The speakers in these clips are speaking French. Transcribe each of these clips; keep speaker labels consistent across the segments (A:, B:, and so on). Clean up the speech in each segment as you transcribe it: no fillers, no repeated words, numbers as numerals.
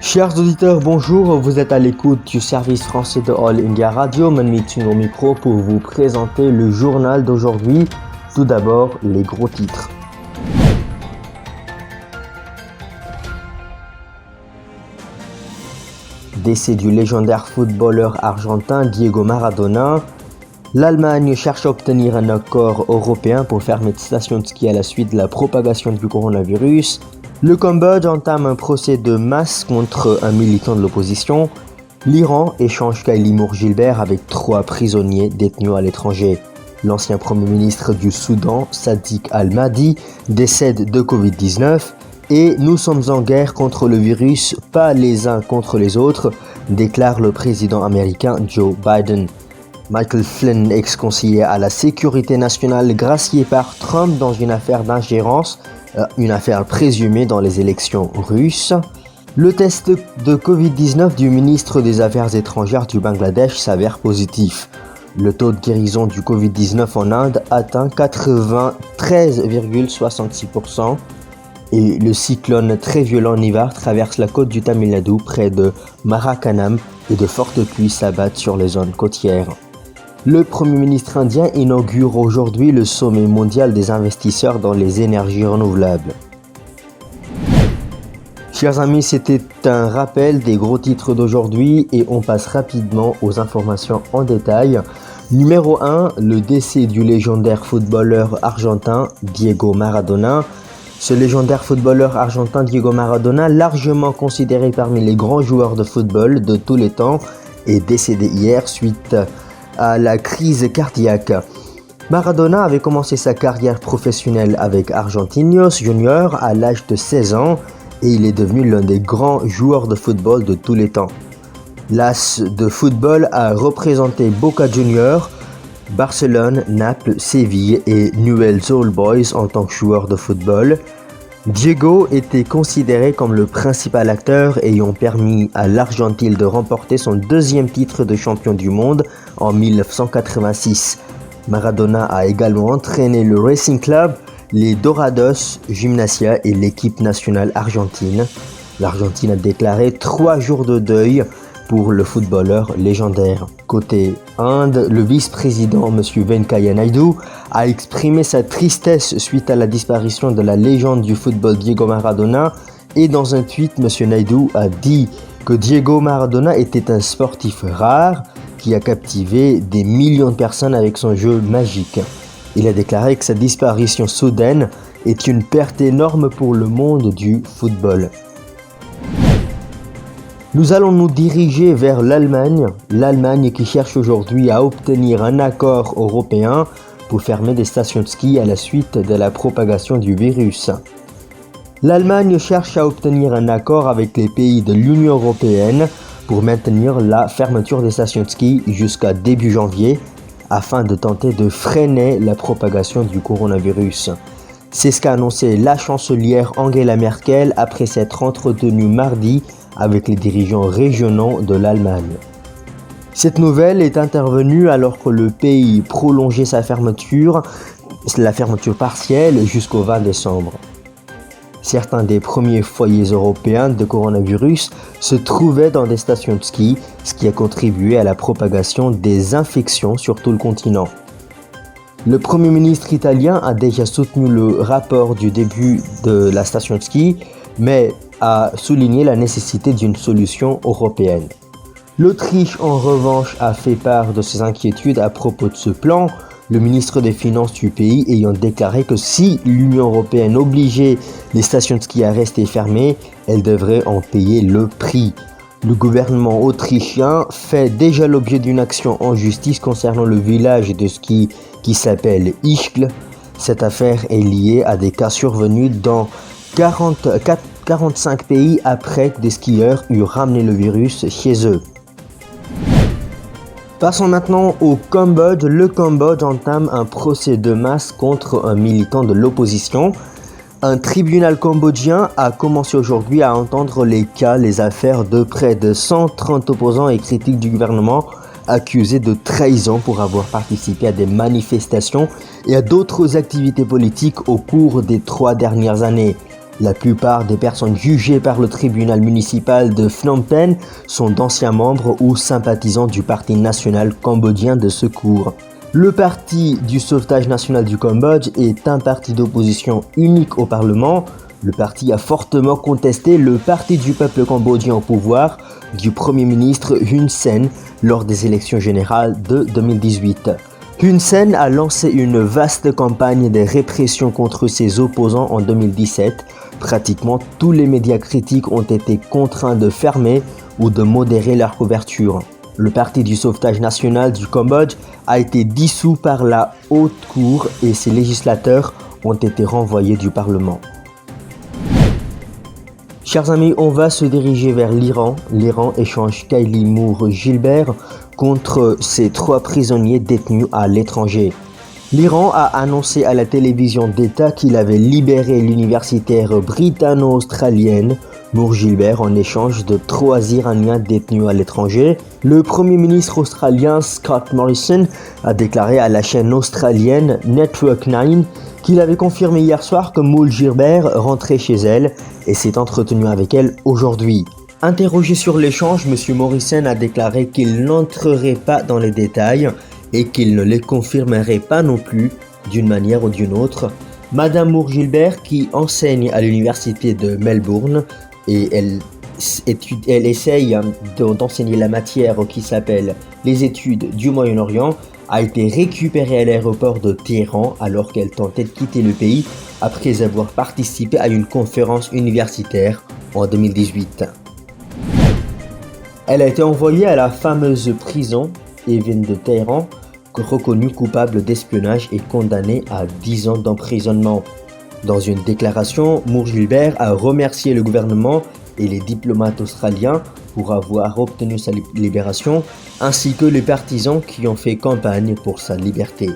A: Chers auditeurs, bonjour, vous êtes à l'écoute du service français de All India Radio, Manmeeting au micro pour vous présenter le journal d'aujourd'hui. Tout d'abord, les gros titres. Décès du légendaire footballeur argentin Diego Maradona. L'Allemagne cherche à obtenir un accord européen pour fermer des stations de ski à la suite de la propagation du coronavirus. Le Cambodge entame un procès de masse contre un militant de l'opposition. L'Iran échange Khaili Mourgilbert avec 3 prisonniers détenus à l'étranger. L'ancien Premier ministre du Soudan, Sadiq Al-Mahdi, décède de Covid-19. Et nous sommes en guerre contre le virus, pas les uns contre les autres, déclare le président américain Joe Biden. Michael Flynn, ex-conseiller à la sécurité nationale, gracié par Trump dans une affaire d'ingérence, une affaire présumée dans les élections russes. Le test de Covid-19 du ministre des Affaires étrangères du Bangladesh s'avère positif. Le taux de guérison du Covid-19 en Inde atteint 93,66%. Et le cyclone très violent Nivar traverse la côte du Tamil Nadu près de Marakanam et de fortes pluies s'abattent sur les zones côtières. Le Premier ministre indien inaugure aujourd'hui le sommet mondial des investisseurs dans les énergies renouvelables. Chers amis, c'était un rappel des gros titres d'aujourd'hui et on passe rapidement aux informations en détail. Numéro 1, le décès du légendaire footballeur argentin Diego Maradona. Ce légendaire footballeur argentin Diego Maradona, largement considéré parmi les grands joueurs de football de tous les temps, est décédé hier suite à la crise cardiaque. Maradona avait commencé sa carrière professionnelle avec Argentinos Junior à l'âge de 16 ans et il est devenu l'un des grands joueurs de football de tous les temps. L'as de football a représenté Boca Juniors, Barcelone, Naples, Séville et Newell's Old Boys en tant que joueur de football. Diego était considéré comme le principal acteur ayant permis à l'Argentine de remporter son 2e titre de champion du monde en 1986. Maradona a également entraîné le Racing Club, les Dorados, Gimnasia et l'équipe nationale argentine. L'Argentine a déclaré 3 jours de deuil pour le footballeur légendaire. Côté Inde, le vice-président M. Venkaiah Naidu a exprimé sa tristesse suite à la disparition de la légende du football Diego Maradona et dans un tweet, M. Naidu a dit que Diego Maradona était un sportif rare qui a captivé des millions de personnes avec son jeu magique. Il a déclaré que sa disparition soudaine est une perte énorme pour le monde du football. Nous allons nous diriger vers l'Allemagne qui cherche aujourd'hui à obtenir un accord européen pour fermer des stations de ski à la suite de la propagation du virus. L'Allemagne cherche à obtenir un accord avec les pays de l'Union européenne pour maintenir la fermeture des stations de ski jusqu'à début janvier afin de tenter de freiner la propagation du coronavirus. C'est ce qu'a annoncé la chancelière Angela Merkel après s'être entretenue mardi avec les dirigeants régionaux de l'Allemagne. Cette nouvelle est intervenue alors que le pays prolongeait la fermeture partielle jusqu'au 20 décembre. Certains des premiers foyers européens de coronavirus se trouvaient dans des stations de ski, ce qui a contribué à la propagation des infections sur tout le continent. Le Premier ministre italien a déjà soutenu le rapport du début de la station de ski, mais a souligné la nécessité d'une solution européenne. L'Autriche, en revanche, a fait part de ses inquiétudes à propos de ce plan, le ministre des Finances du pays ayant déclaré que si l'Union européenne obligeait les stations de ski à rester fermées, elle devrait en payer le prix. Le gouvernement autrichien fait déjà l'objet d'une action en justice concernant le village de ski qui s'appelle Ischgl. Cette affaire est liée à des cas survenus dans 45 pays après que des skieurs eurent ramené le virus chez eux. Passons maintenant au Cambodge. Le Cambodge entame un procès de masse contre un militant de l'opposition. Un tribunal cambodgien a commencé aujourd'hui à entendre les affaires de près de 130 opposants et critiques du gouvernement accusés de trahison pour avoir participé à des manifestations et à d'autres activités politiques au cours des 3 dernières années. La plupart des personnes jugées par le tribunal municipal de Phnom Penh sont d'anciens membres ou sympathisants du Parti national cambodgien de secours. Le Parti du sauvetage national du Cambodge est un parti d'opposition unique au Parlement. Le parti a fortement contesté le Parti du peuple cambodgien au pouvoir du Premier ministre Hun Sen lors des élections générales de 2018. Hun Sen a lancé une vaste campagne de répression contre ses opposants en 2017. Pratiquement tous les médias critiques ont été contraints de fermer ou de modérer leur couverture. Le Parti du sauvetage national du Cambodge a été dissous par la haute cour et ses législateurs ont été renvoyés du Parlement. Chers amis, on va se diriger vers l'Iran. L'Iran échange Kaylee Moore-Gilbert contre ses 3 prisonniers détenus à l'étranger. L'Iran a annoncé à la télévision d'État qu'il avait libéré l'universitaire britanno-australienne Moore-Gilbert en échange de 3 Iraniens détenus à l'étranger. Le Premier ministre australien Scott Morrison a déclaré à la chaîne australienne Network 9 qu'il avait confirmé hier soir que Moore-Gilbert rentrait chez elle et s'est entretenu avec elle aujourd'hui. Interrogé sur l'échange, M. Morrison a déclaré qu'il n'entrerait pas dans les détails et qu'il ne les confirmerait pas non plus d'une manière ou d'une autre. Madame Moore-Gilbert, qui enseigne à l'université de Melbourne, et elle essaye d'enseigner la matière qui s'appelle les études du Moyen-Orient, a été récupérée à l'aéroport de Téhéran alors qu'elle tentait de quitter le pays après avoir participé à une conférence universitaire en 2018. Elle a été envoyée à la fameuse prison Evin de Téhéran, reconnue coupable d'espionnage et condamnée à 10 ans d'emprisonnement. Dans une déclaration, Moore-Gilbert a remercié le gouvernement et les diplomates australiens pour avoir obtenu sa libération, ainsi que les partisans qui ont fait campagne pour sa liberté.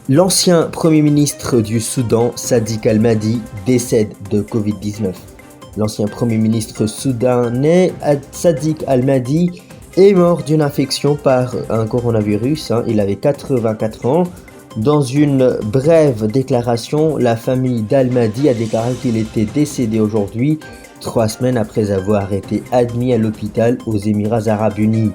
A: L'ancien Premier ministre du Soudan, Sadiq Al-Mahdi, décède de Covid-19. L'ancien Premier ministre soudanais, Sadiq Al-Mahdi, est mort d'une infection par un coronavirus. Il avait 84 ans. Dans une brève déclaration, la famille d'Al-Mahdi a déclaré qu'il était décédé aujourd'hui, 3 semaines après avoir été admis à l'hôpital aux Émirats Arabes Unis.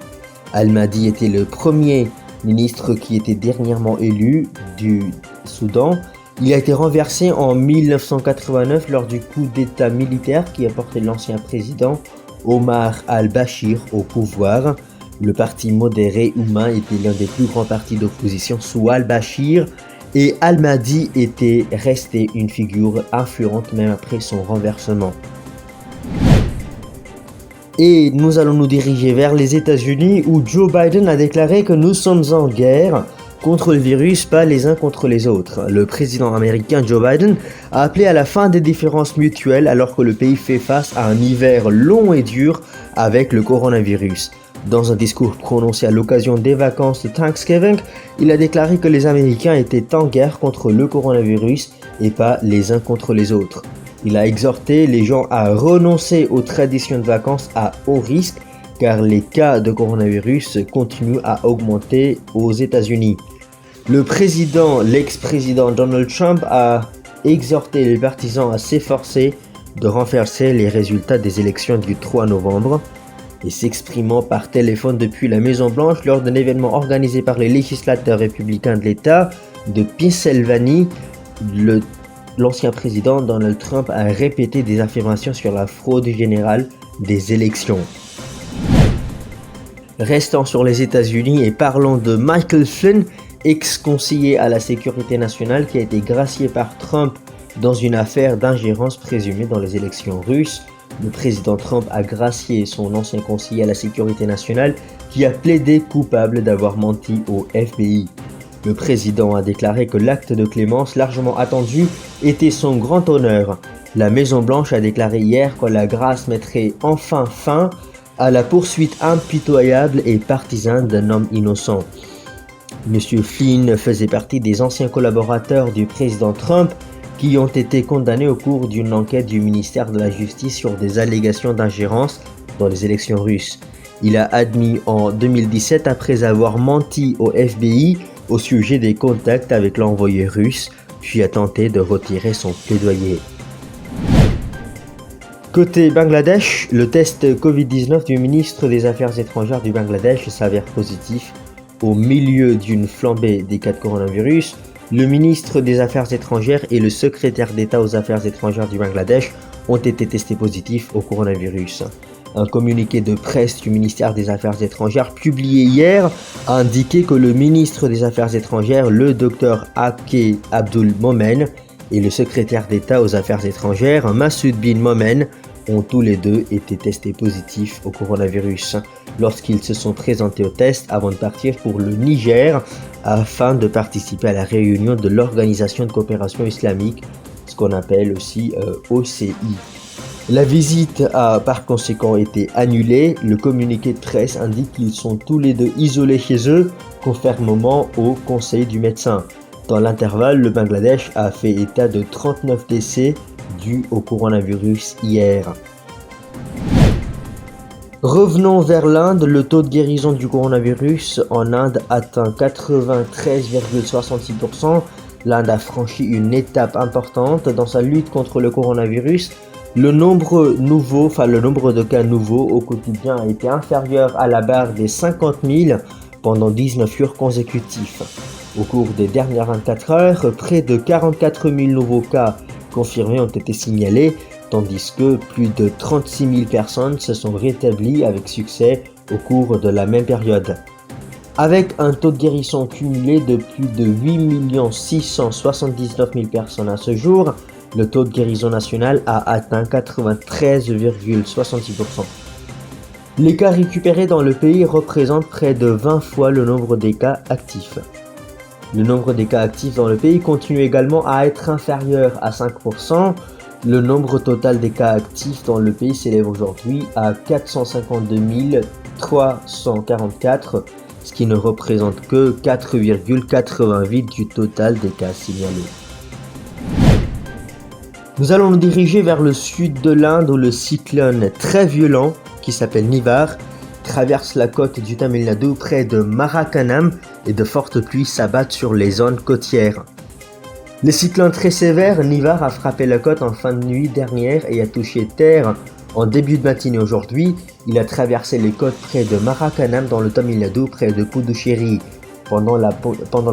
A: Al-Mahdi était le premier ministre qui était dernièrement élu du Soudan. Il a été renversé en 1989 lors du coup d'État militaire qui a porté l'ancien président Omar al-Bashir au pouvoir. Le parti modéré Oumma était l'un des plus grands partis d'opposition sous al-Bashir et Al-Mahdi était resté une figure influente même après son renversement. Et nous allons nous diriger vers les États-Unis où Joe Biden a déclaré que nous sommes en guerre contre le virus, pas les uns contre les autres. Le président américain Joe Biden a appelé à la fin des différences mutuelles alors que le pays fait face à un hiver long et dur avec le coronavirus. Dans un discours prononcé à l'occasion des vacances de Thanksgiving, il a déclaré que les Américains étaient en guerre contre le coronavirus et pas les uns contre les autres. Il a exhorté les gens à renoncer aux traditions de vacances à haut risque car les cas de coronavirus continuent à augmenter aux États-Unis. L'ex-président Donald Trump a exhorté les partisans à s'efforcer de renverser les résultats des élections du 3 novembre. Et s'exprimant par téléphone depuis la Maison-Blanche lors d'un événement organisé par les législateurs républicains de l'État de Pennsylvanie, l'ancien président Donald Trump a répété des affirmations sur la fraude générale des élections. Restons sur les États-Unis et parlons de Michael Flynn, ex-conseiller à la sécurité nationale qui a été gracié par Trump dans une affaire d'ingérence présumée dans les élections russes. Le président Trump a gracié son ancien conseiller à la sécurité nationale qui a plaidé coupable d'avoir menti au FBI. Le président a déclaré que l'acte de clémence largement attendu était son grand honneur. La Maison-Blanche a déclaré hier que la grâce mettrait enfin fin à la poursuite impitoyable et partisane d'un homme innocent. M. Flynn faisait partie des anciens collaborateurs du président Trump qui ont été condamnés au cours d'une enquête du ministère de la Justice sur des allégations d'ingérence dans les élections russes. Il a admis en 2017 après avoir menti au FBI au sujet des contacts avec l'envoyé russe, puis a tenté de retirer son plaidoyer. Côté Bangladesh, le test Covid-19 du ministre des Affaires étrangères du Bangladesh s'avère positif. Au milieu d'une flambée des cas de coronavirus, le ministre des Affaires étrangères et le secrétaire d'État aux Affaires étrangères du Bangladesh ont été testés positifs au coronavirus. Un communiqué de presse du ministère des Affaires étrangères publié hier a indiqué que le ministre des Affaires étrangères, le Dr Ake Abdul Momen, et le secrétaire d'État aux Affaires étrangères, Massoud bin Momen, ont tous les deux été testés positifs au coronavirus lorsqu'ils se sont présentés au test avant de partir pour le Niger afin de participer à la réunion de l'Organisation de coopération islamique, ce qu'on appelle aussi OCI. La visite a par conséquent été annulée. Le communiqué de presse indique qu'ils sont tous les deux isolés chez eux, conformément au conseil du médecin. Dans l'intervalle, le Bangladesh a fait état de 39 décès dus au coronavirus hier. Revenons vers l'Inde. Le taux de guérison du coronavirus en Inde atteint 93,66%. L'Inde a franchi une étape importante dans sa lutte contre le coronavirus. Le nombre de cas nouveaux au quotidien a été inférieur à la barre des 50 000 pendant 19 jours consécutifs. Au cours des dernières 24 heures, près de 44 000 nouveaux cas confirmés ont été signalés, tandis que plus de 36 000 personnes se sont rétablies avec succès au cours de la même période. Avec un taux de guérison cumulé de plus de 8 679 000 personnes à ce jour, le taux de guérison national a atteint 93,66%. Les cas récupérés dans le pays représentent près de 20 fois le nombre des cas actifs. Le nombre des cas actifs dans le pays continue également à être inférieur à 5%. Le nombre total des cas actifs dans le pays s'élève aujourd'hui à 452 344, ce qui ne représente que 4,88 du total des cas signalés. Nous allons nous diriger vers le sud de l'Inde où le cyclone très violent qui s'appelle Nivar traverse la côte du Tamil Nadu près de Marakanam et de fortes pluies s'abattent sur les zones côtières. Le cyclone très sévère Nivar a frappé la côte en fin de nuit dernière et a touché terre en début de matinée aujourd'hui. Il a traversé les côtes près de Marakanam dans le Tamil Nadu près de Puducherry. Pendant la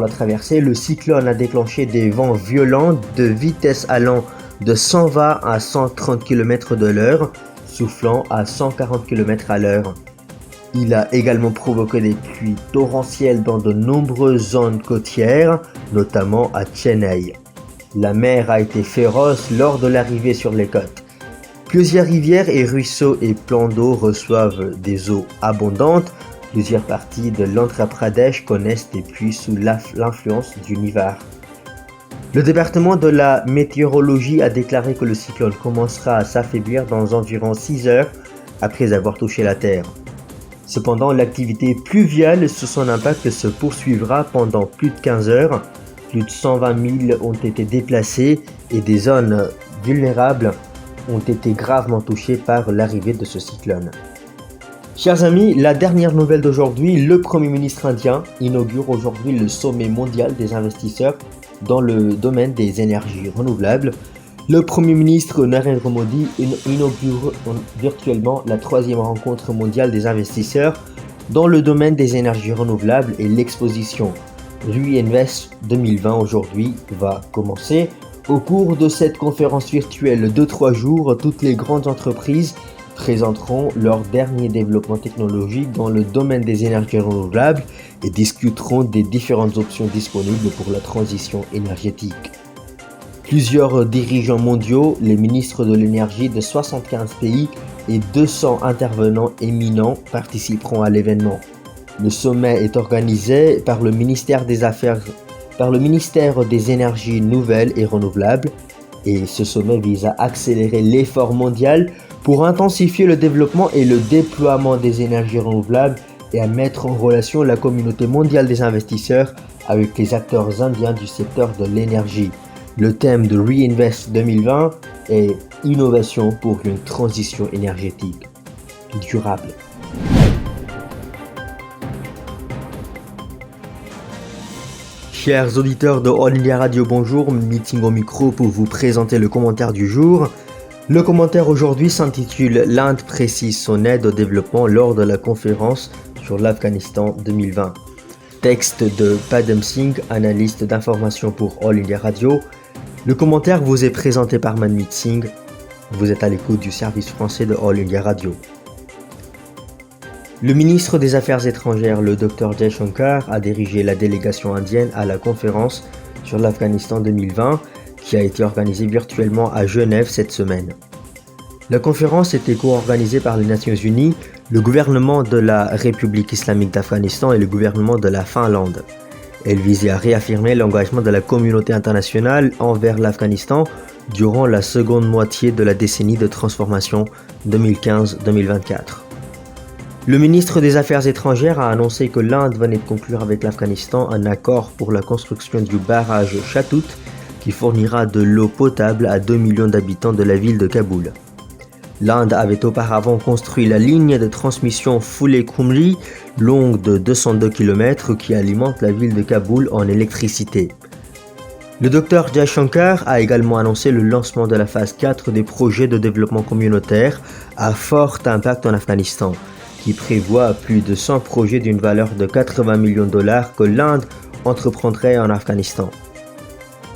A: traversée, le cyclone a déclenché des vents violents de vitesse allant de 120 à 130 km de l'heure, soufflant à 140 km à l'heure. Il a également provoqué des pluies torrentielles dans de nombreuses zones côtières, notamment à Chennai. La mer a été féroce lors de l'arrivée sur les côtes. Plusieurs rivières et ruisseaux et plans d'eau reçoivent des eaux abondantes. Plusieurs parties de l'Andhra Pradesh connaissent des pluies sous l'influence du Nivar. Le département de la météorologie a déclaré que le cyclone commencera à s'affaiblir dans environ 6 heures après avoir touché la Terre. Cependant, l'activité pluviale sous son impact se poursuivra pendant plus de 15 heures. Plus de 120 000 ont été déplacés et des zones vulnérables ont été gravement touchées par l'arrivée de ce cyclone. Chers amis, la dernière nouvelle d'aujourd'hui, le Premier ministre indien inaugure aujourd'hui le sommet mondial des investisseurs dans le domaine des énergies renouvelables. Le Premier ministre Narendra Modi inaugure virtuellement la 3e rencontre mondiale des investisseurs dans le domaine des énergies renouvelables et l'exposition Reinvest 2020 aujourd'hui va commencer. Au cours de cette conférence virtuelle de 3 jours, toutes les grandes entreprises présenteront leurs derniers développements technologiques dans le domaine des énergies renouvelables et discuteront des différentes options disponibles pour la transition énergétique. Plusieurs dirigeants mondiaux, les ministres de l'énergie de 75 pays et 200 intervenants éminents participeront à l'événement. Le sommet est organisé par le ministère des Énergies nouvelles et renouvelables et ce sommet vise à accélérer l'effort mondial pour intensifier le développement et le déploiement des énergies renouvelables et à mettre en relation la communauté mondiale des investisseurs avec les acteurs indiens du secteur de l'énergie. Le thème de Reinvest 2020 est « Innovation pour une transition énergétique durable ». Chers auditeurs de All India Radio, bonjour, meeting au micro pour vous présenter le commentaire du jour. Le commentaire aujourd'hui s'intitule « L'Inde précise son aide au développement lors de la conférence sur l'Afghanistan 2020 ». Texte de Padam Singh, analyste d'information pour All India Radio. Le commentaire vous est présenté par Manmeet Singh. Vous êtes à l'écoute du service français de All India Radio. Le ministre des Affaires étrangères, le Dr Jaishankar, a dirigé la délégation indienne à la conférence sur l'Afghanistan 2020 qui a été organisée virtuellement à Genève cette semaine. La conférence était co-organisée par les Nations Unies, le gouvernement de la République islamique d'Afghanistan et le gouvernement de la Finlande. Elle visait à réaffirmer l'engagement de la communauté internationale envers l'Afghanistan durant la seconde moitié de la décennie de transformation 2015-2024. Le ministre des Affaires étrangères a annoncé que l'Inde venait de conclure avec l'Afghanistan un accord pour la construction du barrage Chatut qui fournira de l'eau potable à 2 millions d'habitants de la ville de Kaboul. L'Inde avait auparavant construit la ligne de transmission Phule-Kumri, longue de 202 km, qui alimente la ville de Kaboul en électricité. Le Dr Jaishankar a également annoncé le lancement de la phase 4 des projets de développement communautaire à fort impact en Afghanistan, qui prévoit plus de 100 projets d'une valeur de 80 millions de dollars que l'Inde entreprendrait en Afghanistan.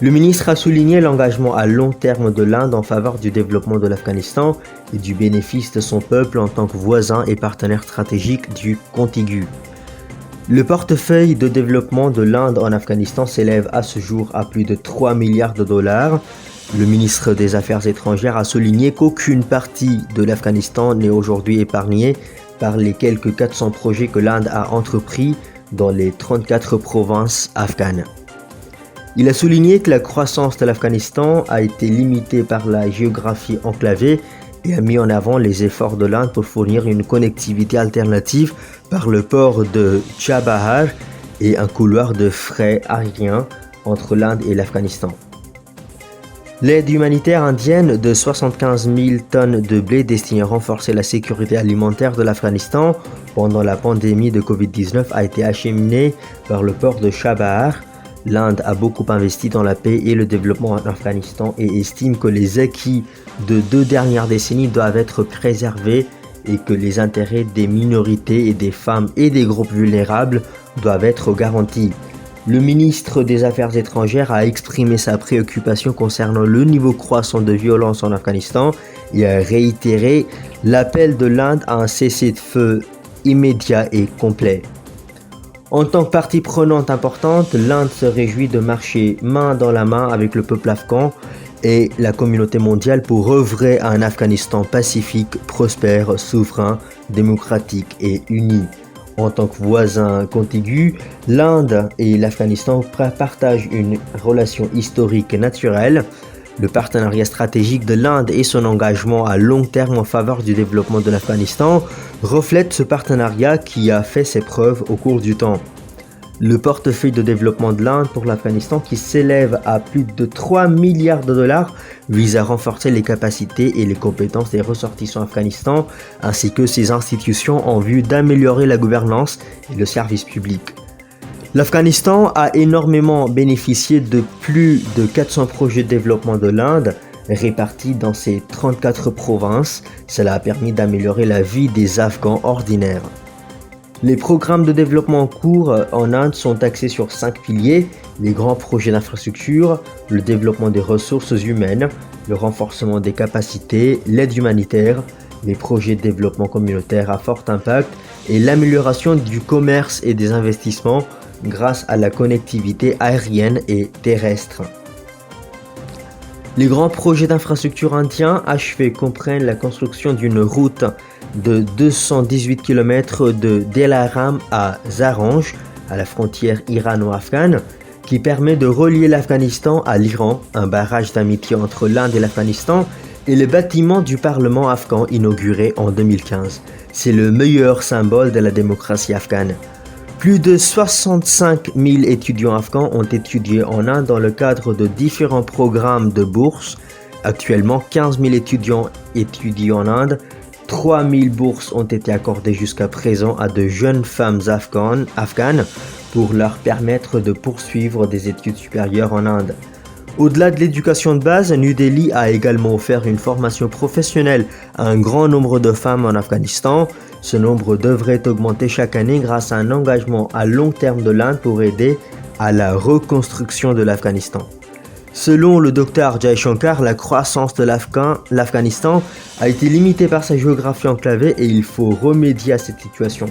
A: Le ministre a souligné l'engagement à long terme de l'Inde en faveur du développement de l'Afghanistan et du bénéfice de son peuple en tant que voisin et partenaire stratégique du contigu. Le portefeuille de développement de l'Inde en Afghanistan s'élève à ce jour à plus de 3 milliards de dollars. Le ministre des Affaires étrangères a souligné qu'aucune partie de l'Afghanistan n'est aujourd'hui épargnée par les quelques 400 projets que l'Inde a entrepris dans les 34 provinces afghanes. Il a souligné que la croissance de l'Afghanistan a été limitée par la géographie enclavée et a mis en avant les efforts de l'Inde pour fournir une connectivité alternative par le port de Chabahar et un couloir de fret aérien entre l'Inde et l'Afghanistan. L'aide humanitaire indienne de 75 000 tonnes de blé destinée à renforcer la sécurité alimentaire de l'Afghanistan pendant la pandémie de Covid-19 a été acheminée par le port de Chabahar. L'Inde a beaucoup investi dans la paix et le développement en Afghanistan et estime que les acquis de 2 dernières décennies doivent être préservés et que les intérêts des minorités et des femmes et des groupes vulnérables doivent être garantis. Le ministre des Affaires étrangères a exprimé sa préoccupation concernant le niveau croissant de violence en Afghanistan et a réitéré l'appel de l'Inde à un cessez-le-feu immédiat et complet. En tant que partie prenante importante, l'Inde se réjouit de marcher main dans la main avec le peuple afghan et la communauté mondiale pour œuvrer à un Afghanistan pacifique, prospère, souverain, démocratique et uni. En tant que voisins contigus, l'Inde et l'Afghanistan partagent une relation historique et naturelle. Le partenariat stratégique de l'Inde et son engagement à long terme en faveur du développement de l'Afghanistan reflètent ce partenariat qui a fait ses preuves au cours du temps. Le portefeuille de développement de l'Inde pour l'Afghanistan, qui s'élève à plus de 3 milliards de dollars, vise à renforcer les capacités et les compétences des ressortissants afghanistans ainsi que ses institutions en vue d'améliorer la gouvernance et le service public. L'Afghanistan a énormément bénéficié de plus de 400 projets de développement de l'Inde répartis dans ses 34 provinces. Cela a permis d'améliorer la vie des Afghans ordinaires. Les programmes de développement en cours en Inde sont axés sur 5 piliers: les grands projets d'infrastructure, le développement des ressources humaines, le renforcement des capacités, l'aide humanitaire, les projets de développement communautaire à fort impact et l'amélioration du commerce et des investissements grâce à la connectivité aérienne et terrestre. Les grands projets d'infrastructure indiens achevés comprennent la construction d'une route de 218 km de Delaram à Zaranj, à la frontière irano-afghane, qui permet de relier l'Afghanistan à l'Iran, un barrage d'amitié entre l'Inde et l'Afghanistan, et le bâtiment du Parlement afghan inauguré en 2015. C'est le meilleur symbole de la démocratie afghane. Plus de 65 000 étudiants afghans ont étudié en Inde dans le cadre de différents programmes de bourses. Actuellement, 15 000 étudiants étudient en Inde. 3 000 bourses ont été accordées jusqu'à présent à de jeunes femmes afghanes pour leur permettre de poursuivre des études supérieures en Inde. Au-delà de l'éducation de base, New Delhi a également offert une formation professionnelle à un grand nombre de femmes en Afghanistan. Ce nombre devrait augmenter chaque année grâce à un engagement à long terme de l'Inde pour aider à la reconstruction de l'Afghanistan. Selon le docteur Jay Shankar, la croissance de l'Afghanistan a été limitée par sa géographie enclavée et il faut remédier à cette situation.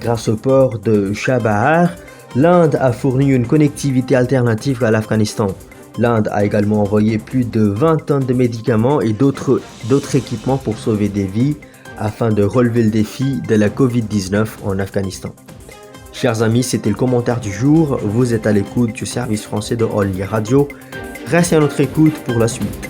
A: Grâce au port de Chabahar, l'Inde a fourni une connectivité alternative à l'Afghanistan. L'Inde a également envoyé plus de 20 tonnes de médicaments et d'autres équipements pour sauver des vies afin de relever le défi de la Covid-19 en Afghanistan. Chers amis, c'était le commentaire du jour. Vous êtes à l'écoute du service français de All India Radio. Restez à notre écoute pour la suite.